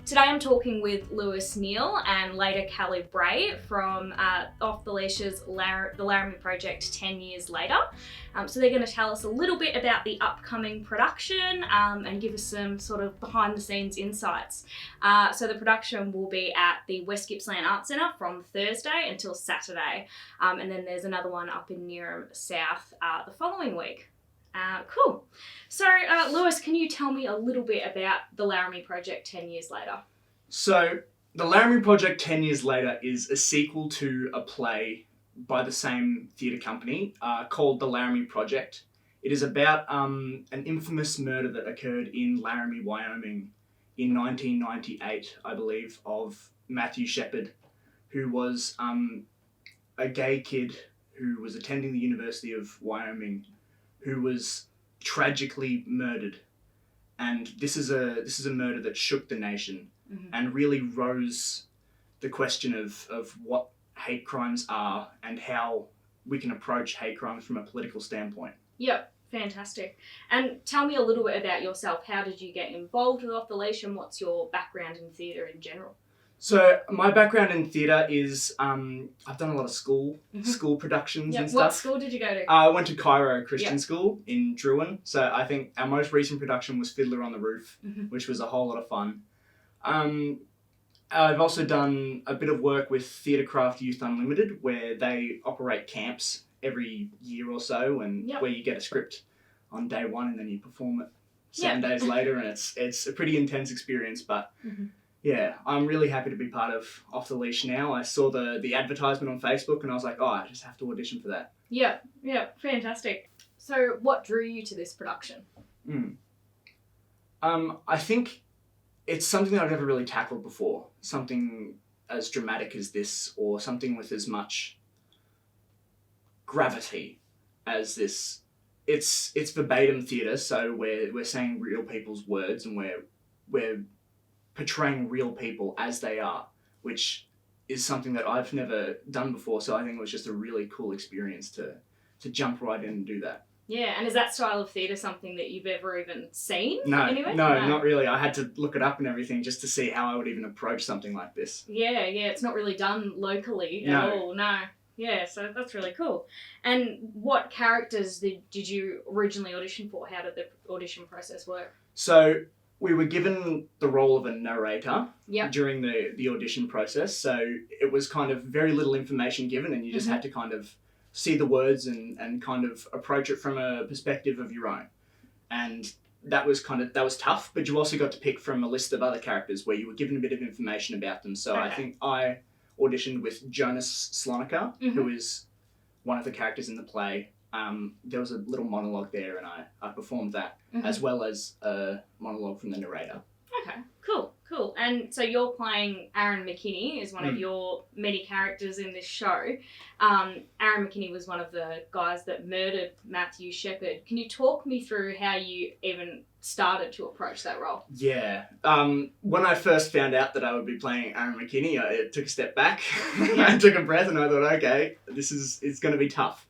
Today I'm talking with Lewis Neal and later Callie Bray from Off the Leash's the Laramie Project 10 years later. So they're going to tell us a little bit about the upcoming production and give us some sort of behind the scenes insights. So the production will be at the West Gippsland Arts Centre from Thursday until Saturday. And then there's another one up in Nearham South the following week. Cool. So, Lewis, can you tell me a little bit about the Laramie Project 10 years later? So, the Laramie Project 10 years later is a sequel to a play by the same theatre company called The Laramie Project. It is about an infamous murder that occurred in Laramie, Wyoming in 1998, I believe, of Matthew Shepard, who was a gay kid who was attending the University of Wyoming, who was tragically murdered. And this is a murder that shook the nation and really rose the question of what hate crimes are and how we can approach hate crimes from a political standpoint. Yep, fantastic. And tell me a little bit about yourself. How did you get involved with Off the Leash and what's your background in theatre in general? So my background in theatre is I've done a lot of school productions and stuff. What school did you go to? I went to Cairo Christian School in Druin. So I think our most recent production was Fiddler on the Roof, which was a whole lot of fun. I've also done a bit of work with Theatrecraft Youth Unlimited, where they operate camps every year or so, and where you get a script on day one and then you perform it 7 days later, and it's a pretty intense experience, but. Yeah, I'm really happy to be part of Off the Leash now. I saw the advertisement on Facebook and I was like, I just have to audition for that. Yeah, fantastic. So what drew you to this production? I think it's something that I've never really tackled before. Something as dramatic as this, or something with as much gravity as this. It's verbatim theatre, so we're saying real people's words and we're portraying real people as they are, which is something that I've never done before. So I think it was just a really cool experience to jump right in and do that. Yeah, and is that style of theatre something that you've ever even seen anywhere? No, not really. I had to look it up and everything just to see how I would even approach something like this. Yeah, it's not really done locally at all, no. Yeah, so that's really cool. And what characters did you originally audition for? How did the audition process work? So we were given the role of a narrator during the audition process. So it was kind of very little information given, and you just had to kind of see the words and kind of approach it from a perspective of your own. And that was tough, but you also got to pick from a list of other characters where you were given a bit of information about them. So I think I auditioned with Jonas Slonica, who is one of the characters in the play. There was a little monologue there and I performed that as well as a monologue from the narrator. Okay, cool. And so you're playing Aaron McKinney as one of your many characters in this show. Aaron McKinney was one of the guys that murdered Matthew Shepard. Can you talk me through how you even started to approach that role? Yeah. When I first found out that I would be playing Aaron McKinney, I took a step back. I took a breath and I thought, okay, it's going to be tough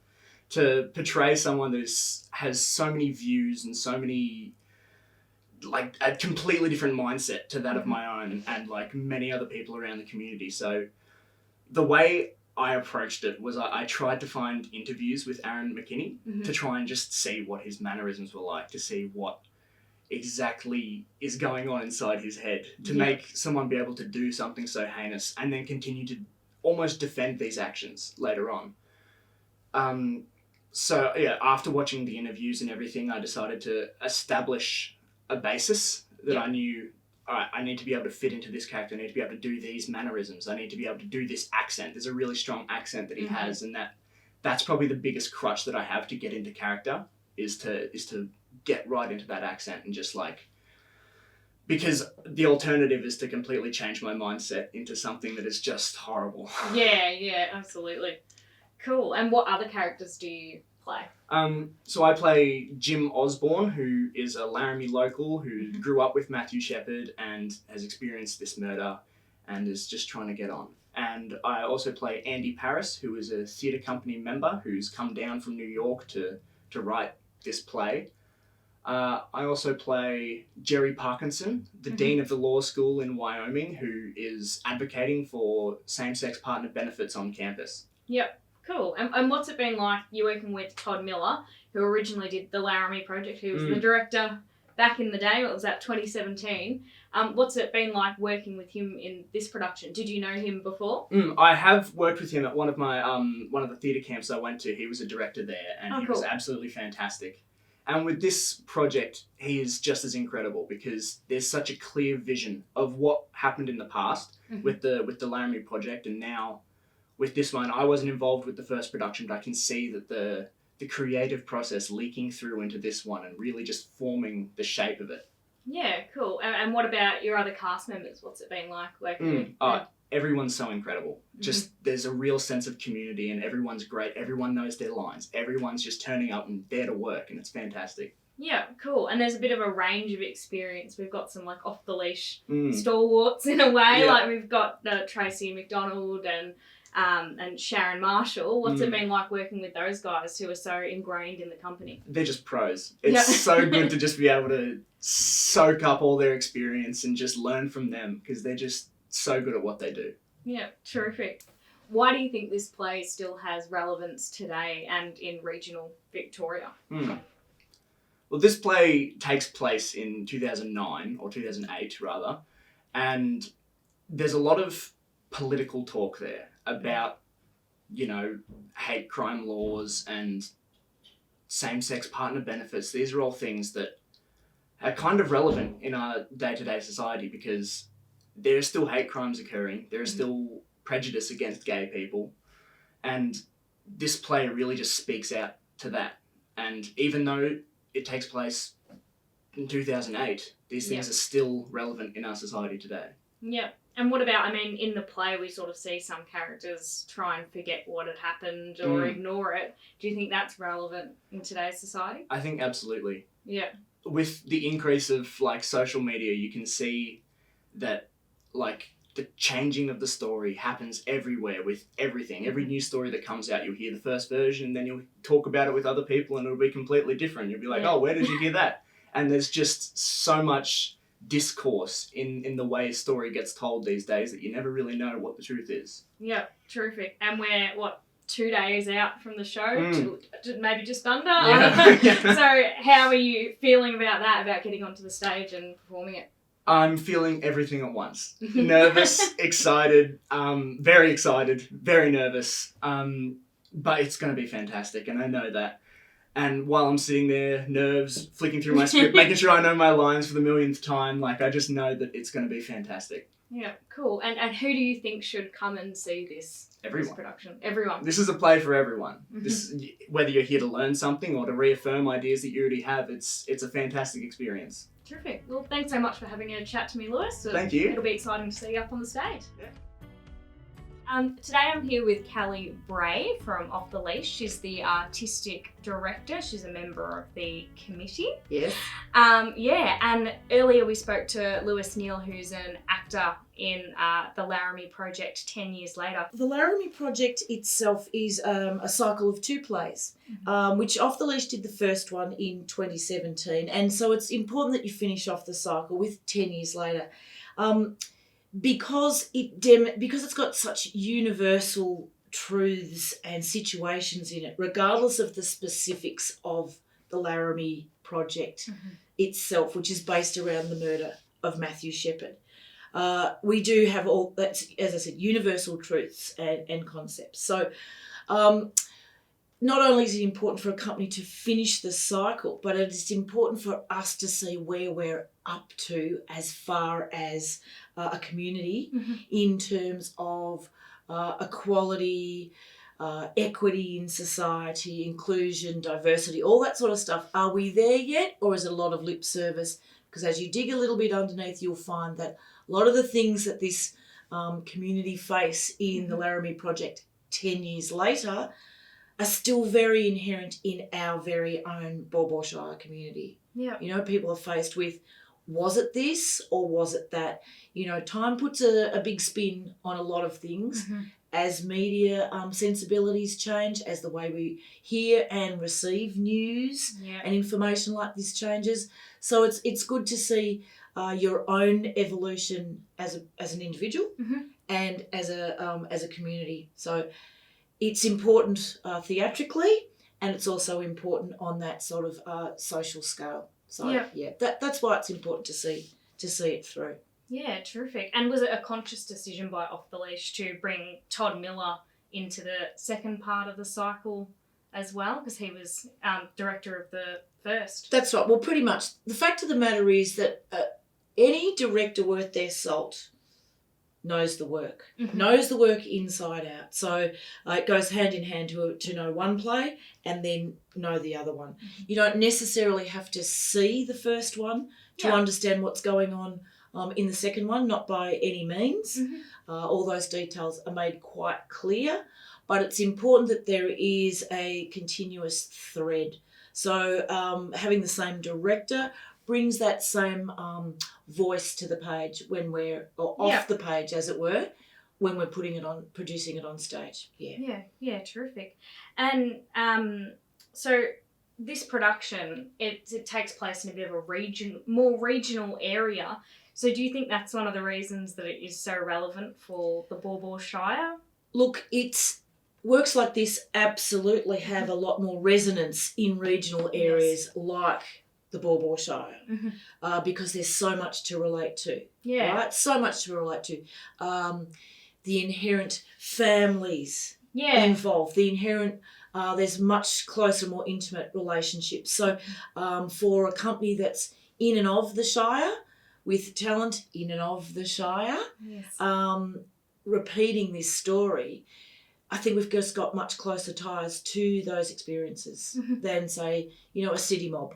to portray someone that has so many views and so many, like, a completely different mindset to that of my own and like many other people around the community. So the way I approached it was I tried to find interviews with Aaron McKinney to try and just see what his mannerisms were like, to see what exactly is going on inside his head, to make someone be able to do something so heinous and then continue to almost defend these actions later on. So yeah, after watching the interviews and everything, I decided to establish a basis that I knew, all right, I need to be able to fit into this character. I need to be able to do these mannerisms. I need to be able to do this accent. There's a really strong accent that he has, and that's probably the biggest crutch that I have to get into character is to get right into that accent and just like, because the alternative is to completely change my mindset into something that is just horrible. Yeah, absolutely. Cool. And what other characters do you play? So I play Jim Osborne, who is a Laramie local who grew up with Matthew Shepard and has experienced this murder and is just trying to get on. And I also play Andy Paris, who is a theatre company member who's come down from New York to write this play. I also play Jerry Parkinson, the Dean of the Law School in Wyoming, who is advocating for same-sex partner benefits on campus. Yep, cool. And what's it been like you working with Todd Miller, who originally did the Laramie Project, who was the director back in the day, what was that, 2017? What's it been like working with him in this production? Did you know him before? I have worked with him at one of the theatre camps I went to. He was a director there, and he was absolutely fantastic. And with this project, he is just as incredible because there's such a clear vision of what happened in the past with the Laramie Project, and now with this one, I wasn't involved with the first production, but I can see that the creative process leaking through into this one and really just forming the shape of it. Yeah, cool. And what about your other cast members? What's it been like working with? Everyone's so incredible. Just there's a real sense of community and everyone's great. Everyone knows their lines. Everyone's just turning up and there to work, and it's fantastic. Yeah, cool. And there's a bit of a range of experience. We've got some like off the leash stalwarts in a way. Like we've got Tracy McDonald and Sharon Marshall. What's it been like working with those guys who are so ingrained in the company? They're just pros. It's so good to just be able to soak up all their experience and just learn from them because they're just so good at what they do. Yeah, terrific. Why do you think this play still has relevance today and in regional Victoria? Well, this play takes place in 2009, or 2008 rather, and there's a lot of political talk there about, hate crime laws and same-sex partner benefits. These are all things that are kind of relevant in our day-to-day society because there are still hate crimes occurring. There is still prejudice against gay people. And this play really just speaks out to that. And even though it takes place in 2008, these things are still relevant in our society today. Yeah. And what about, in the play we sort of see some characters try and forget what had happened or ignore it. Do you think that's relevant in today's society? I think absolutely. Yeah. With the increase of social media, you can see that the changing of the story happens everywhere with everything. Every news story that comes out, you'll hear the first version, and then you'll talk about it with other people and it'll be completely different. You'll be like, oh, where did you hear that? And there's just so much discourse in the way a story gets told these days that you never really know what the truth is. Yeah, terrific. And we're, 2 days out from the show, maybe just under? Yeah. So how are you feeling about that, about getting onto the stage and performing it? I'm feeling everything at once. Nervous, excited, very nervous. But it's going to be fantastic, and I know that. And while I'm sitting there, nerves, flicking through my script, making sure I know my lines for the millionth time, I just know that it's going to be fantastic. Yeah, cool. And who do you think should come and see this production? Everyone. This is a play for everyone. This, whether you're here to learn something or to reaffirm ideas that you already have, it's a fantastic experience. Terrific. Well, thanks so much for having a chat to me, Lewis. Thank you. It'll be exciting to see you up on the stage. Yeah. Today I'm here with Callie Bray from Off the Leash. She's the artistic director. She's a member of the committee. Yes. And earlier we spoke to Lewis Neal, who's an actor in the Laramie Project 10 years later. The Laramie Project itself is a cycle of 2 plays, which Off the Leash did the first one in 2017. And so it's important that you finish off the cycle with 10 years later. Because it's got such universal truths and situations in it, regardless of the specifics of the Laramie Project itself, which is based around the murder of Matthew Shepherd. We do have all that's, as I said, universal truths and concepts. So not only is it important for a company to finish the cycle, but it is important for us to see where we're up to as far as a community in terms of equality, equity in society, inclusion, diversity, all that sort of stuff. Are we there yet, or is it a lot of lip service? Because as you dig a little bit underneath, you'll find that a lot of the things that this community face in the Laramie Project 10 years later are still very inherent in our very own Baw Shire community. Yeah. People are faced with, was it this or was it that? Time puts a big spin on a lot of things, as media sensibilities change, as the way we hear and receive news and information like this changes. So it's good to see your own evolution as an individual and as a community. So it's important theatrically, and it's also important on that sort of social scale. So that's why it's important to see it through. Yeah, terrific. And was it a conscious decision by Off the Leash to bring Todd Miller into the second part of the cycle as well? Because he was director of the first. That's right. Well, pretty much. The fact of the matter is that any director worth their salt knows the work, knows the work inside out. So it goes hand in hand to know one play and then know the other one. You don't necessarily have to see the first one to understand what's going on in the second one, not by any means. All those details are made quite clear, but it's important that there is a continuous thread. So having the same director brings that same voice to the page when we're off the page, as it were, when we're producing it on stage. Yeah, terrific. And so this production, it takes place in a bit of a more regional area. So do you think that's one of the reasons that it is so relevant for the Baw Baw Shire? Look, works like this absolutely have a lot more resonance in regional areas like the Baw Baw Shire because there's so much to relate to. Right? So much to relate to. The inherent families involved, the inherent there's much closer, more intimate relationships. So for a company that's in and of the Shire, with talent in and of the Shire, repeating this story, I think we've just got much closer ties to those experiences than, say, a city mob.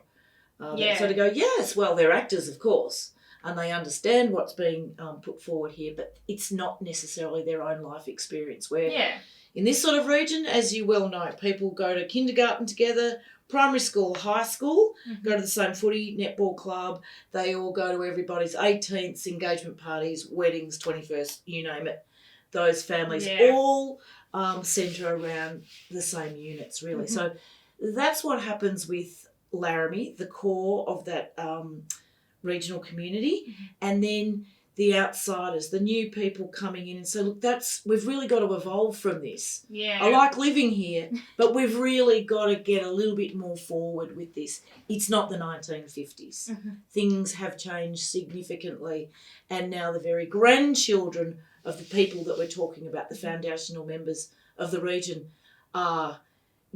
So to go, yes, well, they're actors, of course, and they understand what's being put forward here, but it's not necessarily their own life experience. Where in this sort of region, as you well know, people go to kindergarten together, primary school, high school, go to the same footy, netball club. They all go to everybody's 18th, engagement parties, weddings, 21st, you name it. Those families all centre around the same units, really. So that's what happens with Laramie, the core of that regional community, and then the outsiders, the new people coming in and say, look, we've really got to evolve from this. I like living here, but we've really got to get a little bit more forward with this. It's not the 1950s. Things have changed significantly, and now the very grandchildren of the people that we're talking about, the foundational members of the region, are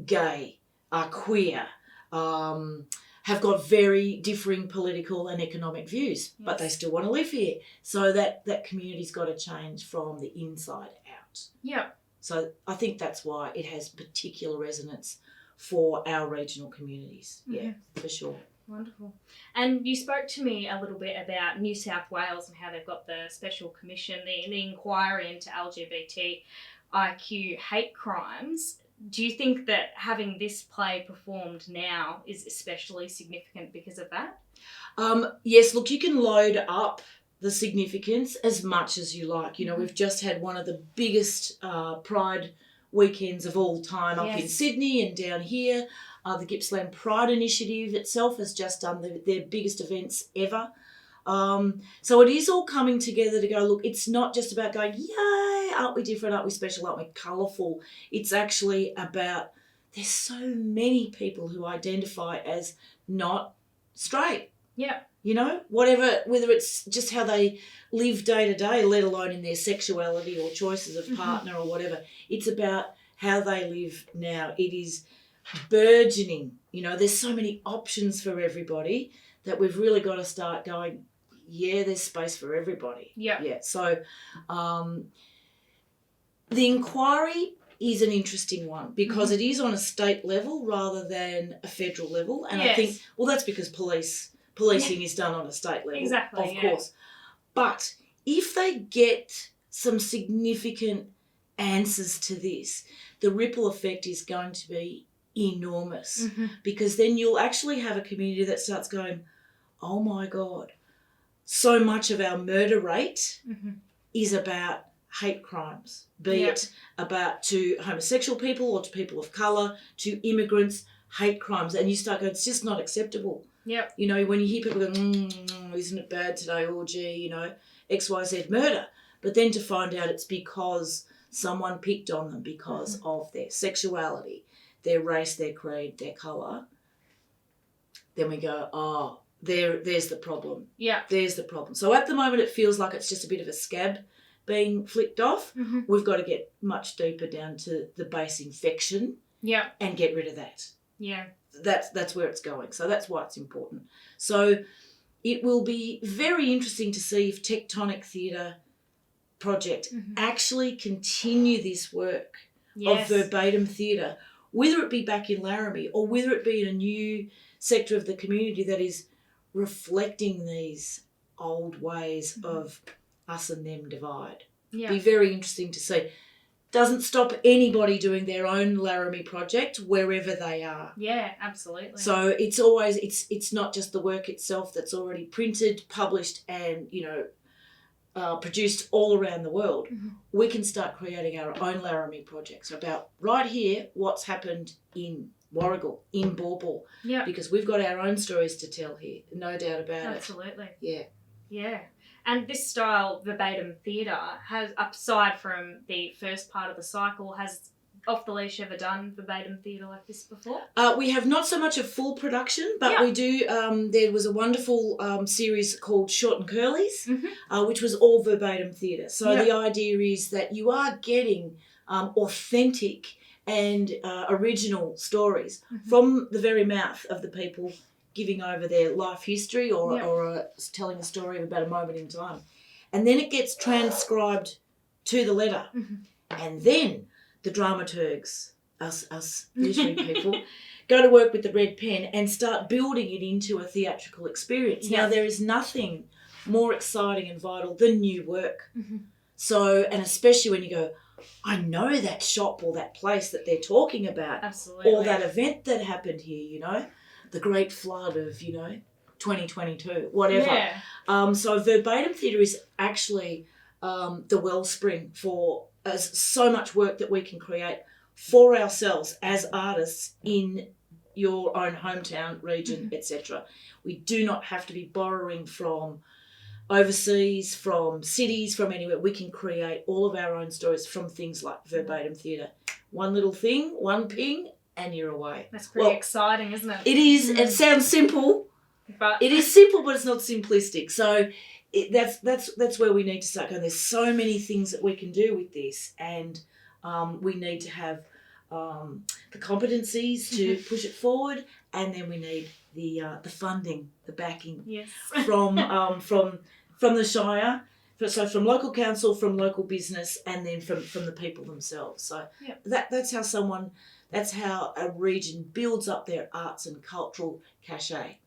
gay, are queer, have got very differing political and economic views, but they still want to live here. So that community's got to change from the inside out. Yeah. So I think that's why it has particular resonance for our regional communities. Yeah, for sure. Wonderful. And you spoke to me a little bit about New South Wales and how they've got the special commission, the inquiry into LGBTIQ hate crimes. Do you think that having this play performed now is especially significant because of that? Yes, look, you can load up the significance as much as you like. We've just had one of the biggest Pride weekends of all time up in Sydney and down here. The Gippsland Pride Initiative itself has just done their biggest events ever. So it is all coming together to go, look, it's not just about going, yay, aren't we different, aren't we special, aren't we colourful? It's actually about there's so many people who identify as not straight. Yeah. Whether it's just how they live day to day, let alone in their sexuality or choices of partner or whatever. It's about how they live now. It is burgeoning. There's so many options for everybody that we've really got to start going, there's space for everybody. Yeah. So the inquiry is an interesting one because it is on a state level rather than a federal level. And I think, that's because policing is done on a state level. Exactly. Of course. But if they get some significant answers to this, the ripple effect is going to be enormous because then you'll actually have a community that starts going, oh my God, so much of our murder rate is about hate crimes, be it about to homosexual people or to people of colour, to immigrants, hate crimes. And you start going, it's just not acceptable. Yep. You know, when you hear people going, isn't it bad today? Or, gee, you know, XYZ murder. But then to find out it's because someone picked on them because of their sexuality, their race, their creed, their colour, then we go, oh, there's the problem. Yeah. There's the problem. So at the moment it feels like it's just a bit of a scab being flicked off. Mm-hmm. We've got to get much deeper down to the base infection and get rid of that. Yeah. That's where it's going. So that's why it's important. So it will be very interesting to see if Tectonic Theatre Project actually continue this work of verbatim theatre, whether it be back in Laramie or whether it be in a new sector of the community that is reflecting these old ways of us and them divide. Yeah. Be very interesting to see. Doesn't stop anybody doing their own Laramie project wherever they are. Yeah, absolutely. So it's always it's not just the work itself that's already printed, published, and produced all around the world. We can start creating our own Laramie projects about right here what's happened in Warrigal, in Bauble. Yeah. Because we've got our own stories to tell here, no doubt about it. Absolutely. Yeah. Yeah. And this style, verbatim theatre, has, aside from the first part of the cycle, has Off the Leash ever done verbatim theatre like this before? We have not so much a full production, but we do. There was a wonderful series called Short and Curlies, which was all verbatim theatre. So the idea is that you are getting authentic and original stories from the very mouth of the people giving over their life history or telling a story of about a moment in time. And then it gets transcribed to the letter. And then the dramaturgs, us literary people, go to work with the red pen and start building it into a theatrical experience. Now, there is nothing more exciting and vital than new work. So, and especially when you go, I know that shop or that place that they're talking about. Absolutely. Or that event that happened here, you know, the great flood of, 2022, whatever. Yeah. So verbatim theatre is actually the wellspring for so much work that we can create for ourselves as artists in your own hometown, region, etc. We do not have to be borrowing from overseas, from cities, from anywhere. We can create all of our own stories from things like verbatim theatre. One little thing, one ping, and you're away. That's pretty exciting, isn't it? It is. It sounds simple. But it is simple, but it's not simplistic. So that's where we need to start going. There's so many things that we can do with this, and we need to have the competencies to push it forward, and then we need the funding, the backing from the Shire. So from local council, from local business, and then from the people themselves. So that's how a region builds up their arts and cultural cachet.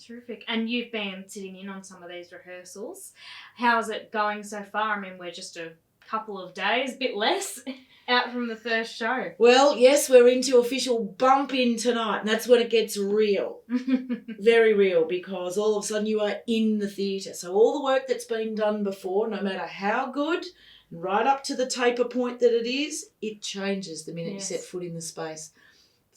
Terrific. And you've been sitting in on some of these rehearsals. How's it going so far? I mean, we're just a couple of days, a bit less, out from the first show. Well, yes, we're into official bump in tonight, and that's when it gets real. Very real, because all of a sudden you are in the theatre. So all the work that's been done before, no matter how good, right up to the taper point that it is, it changes the minute you set foot in the space.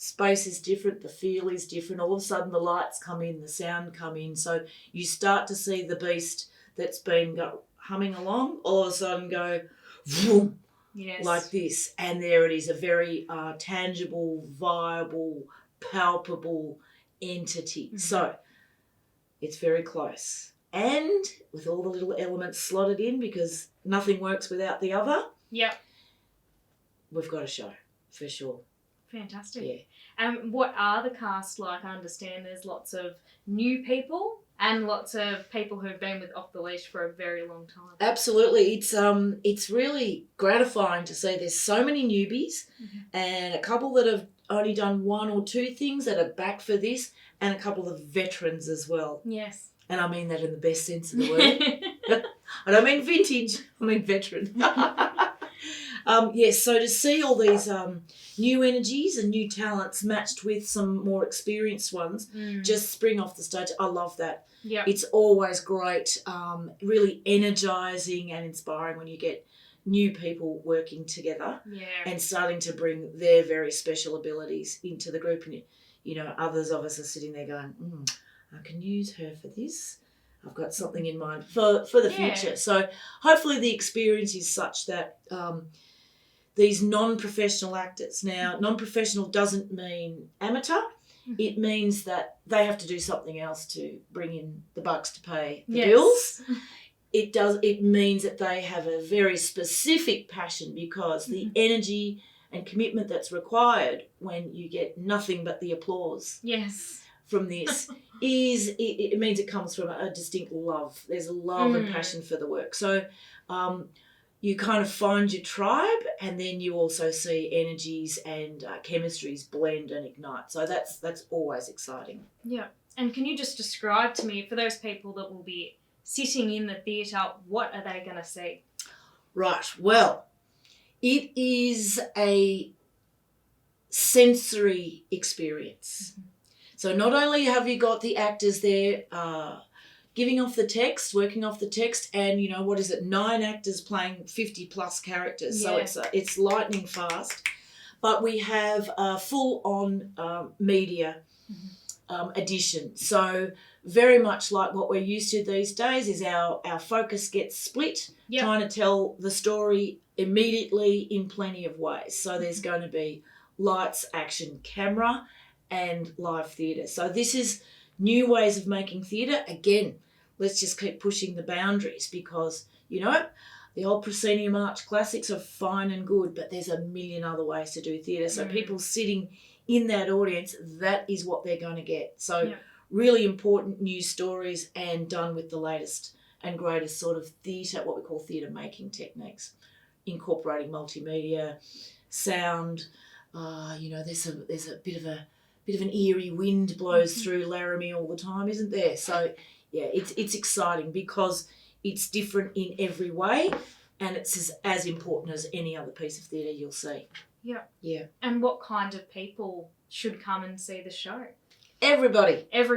Space is different, the feel is different. All of a sudden the lights come in, the sound come in. So you start to see the beast that's been humming along all of a sudden go vroom, like this. And there it is, a very tangible, viable, palpable entity. So it's very close. And with all the little elements slotted in, because nothing works without the other. Yep. We've got a show, for sure. Fantastic. Yeah. What are the cast like? I understand there's lots of new people and lots of people who've been with Off the Leash for a very long time. Absolutely. It's really gratifying to see there's so many newbies and a couple that have only done one or two things that are back for this, and a couple of veterans as well. Yes. And I mean that in the best sense of the word. I don't mean vintage, I mean veteran. So to see all these new energies and new talents matched with some more experienced ones just spring off the stage, I love that. Yep. It's always great, really energising and inspiring when you get new people working together Yeah. and starting to bring their very special abilities into the group. And, you know, others of us are sitting there going, I can use her for this. I've got something in mind for the future. So hopefully the experience is such that these non-professional actors, now non-professional doesn't mean amateur, it means that they have to do something else to bring in the bucks to pay the bills. It means that they have a very specific passion, because the energy and commitment that's required when you get nothing but the applause from this it means it comes from a distinct love. There's a love and passion for the work. So you kind of find your tribe, and then you also see energies and chemistries blend and ignite. So that's always exciting. Yeah. And can you just describe to me, for those people that will be sitting in the theatre, what are they going to see? Right. Well, it is a sensory experience. So not only have you got the actors there giving off the text, working off the text, and, 9 actors playing 50 plus characters. So it's lightning fast. But we have a full-on media edition. So very much like what we're used to these days is our focus gets split, trying to tell the story immediately in plenty of ways. So there's going to be lights, action, camera, and live theatre. So this is new ways of making theatre. Again, let's just keep pushing the boundaries, because, the old proscenium arch classics are fine and good, but there's a million other ways to do theatre. So people sitting in that audience, that is what they're going to get. So really important new stories, and done with the latest and greatest sort of theatre, what we call theatre making techniques, incorporating multimedia, sound. There's a bit of an eerie wind blows through Laramie all the time, isn't there? So it's exciting because it's different in every way, and it's as important as any other piece of theatre you'll see. Yeah. Yeah. And what kind of people should come and see the show? Everybody. Of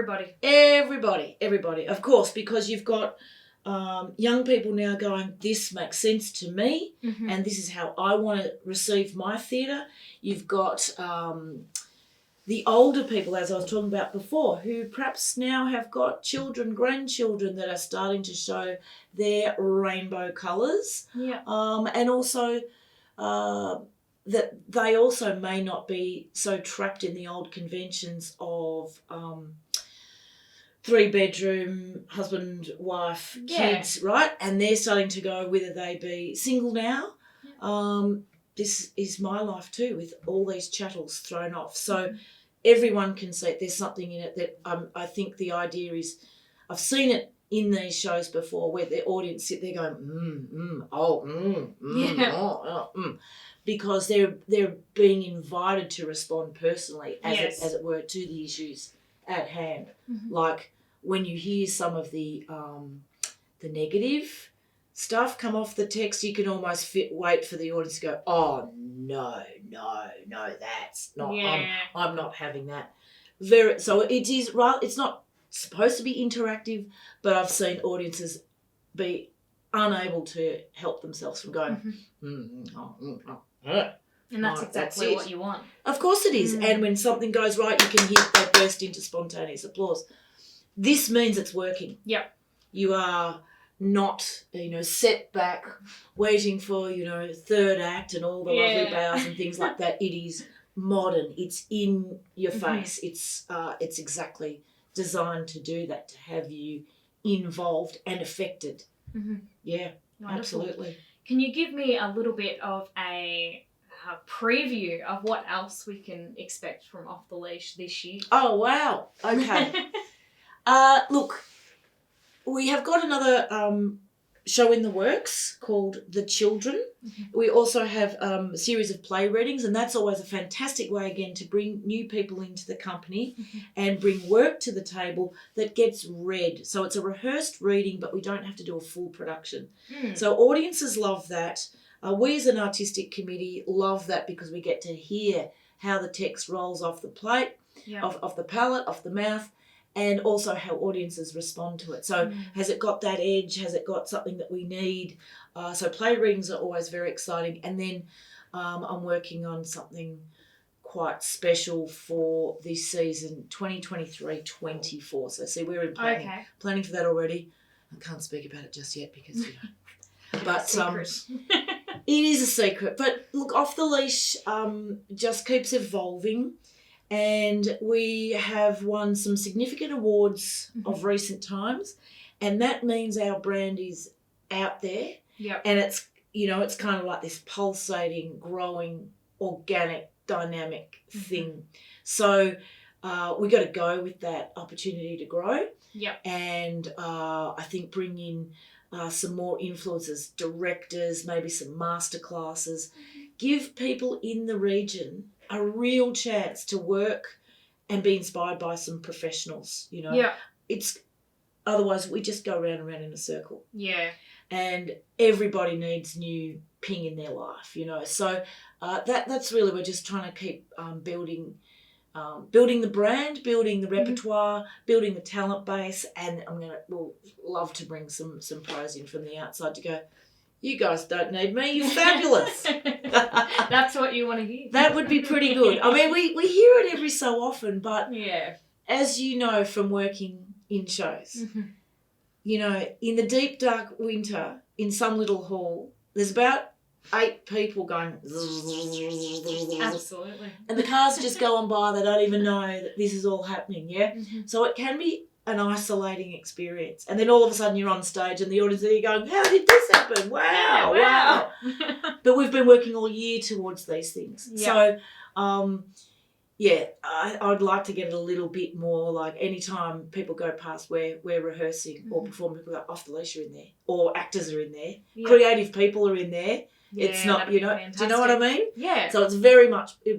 course, because you've got young people now going, this makes sense to me, and this is how I want to receive my theatre. You've got the older people, as I was talking about before, who perhaps now have got children, grandchildren that are starting to show their rainbow colours. Yeah. And also that they also may not be so trapped in the old conventions of 3-bedroom, husband, wife, kids, right? And they're starting to go, whether they be single now. This is my life too, with all these chattels thrown off. So everyone can see it. There's something in it that I think the idea is, I've seen it in these shows before where the audience sit there going, because they're being invited to respond personally, as it were, to the issues at hand. Like when you hear some of the negative stuff come off the text, you can almost wait for the audience to go, oh, no, that's not, I'm not having that. So it is, right, it's not supposed to be interactive, but I've seen audiences be unable to help themselves from going, and that's exactly what you want. Of course it is. And when something goes right, you can hear they burst into spontaneous applause. This means it's working. Yep. You are not, set back, waiting for, third act and all the lovely bows and things like that. It is modern. It's in your face. It's exactly designed to do that, to have you involved and affected. Yeah, wonderful. Absolutely. Can you give me a little bit of a preview of what else we can expect from Off the Leash this year? Oh, wow. Okay. Look, we have got another show in the works called The Children. We also have a series of play readings, and that's always a fantastic way, again, to bring new people into the company and bring work to the table that gets read. So it's a rehearsed reading, but we don't have to do a full production. So audiences love that. We as an artistic committee love that, because we get to hear how the text rolls off the plate, off the palate, off the mouth, and also how audiences respond to it. So has it got that edge? Has it got something that we need? So play readings are always very exciting. And then I'm working on something quite special for this season, 2023-24. So see, we're in planning for that already. I can't speak about it just yet because, you know. But it is a secret. But look, Off the Leash just keeps evolving. And we have won some significant awards of recent times. And that means our brand is out there. Yep. And it's, you know, it's kind of like this pulsating, growing, organic, dynamic thing. So we got to go with that opportunity to grow. Yep. And I think bring in some more influencers, directors, maybe some masterclasses. Give people in the region a real chance to work and be inspired by some professionals, you know. Yeah. It's otherwise we just go round and round in a circle. Yeah. And everybody needs new ping in their life, you know. So that's really, we're just trying to keep building the brand, building the repertoire, building the talent base, and we'll love to bring some pros in from the outside to go, you guys don't need me, you're fabulous. That's what you want to hear. That would be pretty good. I mean, we hear it every so often, but as you know from working in shows, you know, in the deep, dark winter, in some little hall, there's about 8 people going. Absolutely. And the cars just go on by, they don't even know that this is all happening, yeah? So it can be an isolating experience. And then all of a sudden you're on stage and the audience are going, how did this happen? Wow. But we've been working all year towards these things. So, I'd like to get it a little bit more like anytime people go past where we're rehearsing or performing, people go, Off the Leash are in there, or actors are in there, creative people are in there. It's not, you know, fantastic. Do you know what I mean? Yeah. So it'd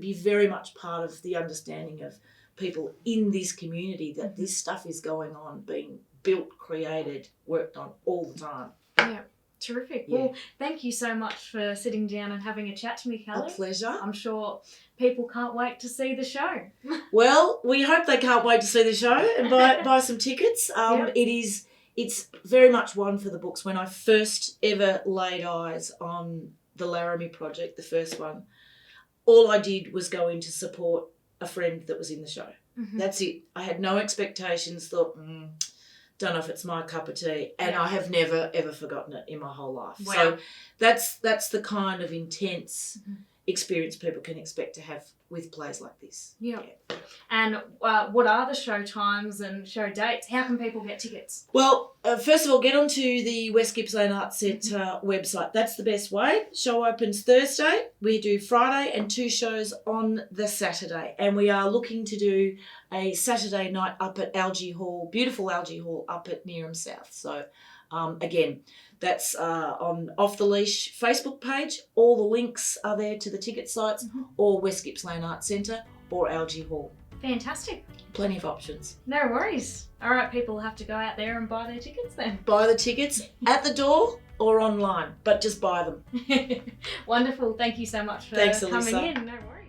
be very much part of the understanding of people in this community that this stuff is going on, being built, created, worked on all the time. Yeah. Terrific. Yeah. Well, thank you so much for sitting down and having a chat to me, Kelly. A pleasure. I'm sure people can't wait to see the show. Well, we hope they can't wait to see the show and buy some tickets. It's very much one for the books. When I first ever laid eyes on the Laramie Project, the first one, all I did was go in to support a friend that was in the show. That's it. I had no expectations, thought, don't know if it's my cup of tea. And I have never, ever forgotten it in my whole life. Wow. So that's the kind of intense experience people can expect to have with plays like this. Yeah. And what are the show times and show dates? How can people get tickets? Well, first of all, get onto the West Gippsland Arts Centre website. That's the best way. Show opens Thursday. We do Friday and 2 shows on the Saturday. And we are looking to do a Saturday night up at Algae Hall, beautiful Algae Hall up at Nearham South. So, again, that's on Off the Leash Facebook page. All the links are there to the ticket sites or West Gippsland Arts Centre or Algae Hall. Fantastic. Plenty of options. No worries. All right, people will have to go out there and buy their tickets then. Buy the tickets at the door or online, but just buy them. Wonderful. Thank you so much for Thanks, coming Alyssa. in. No worries.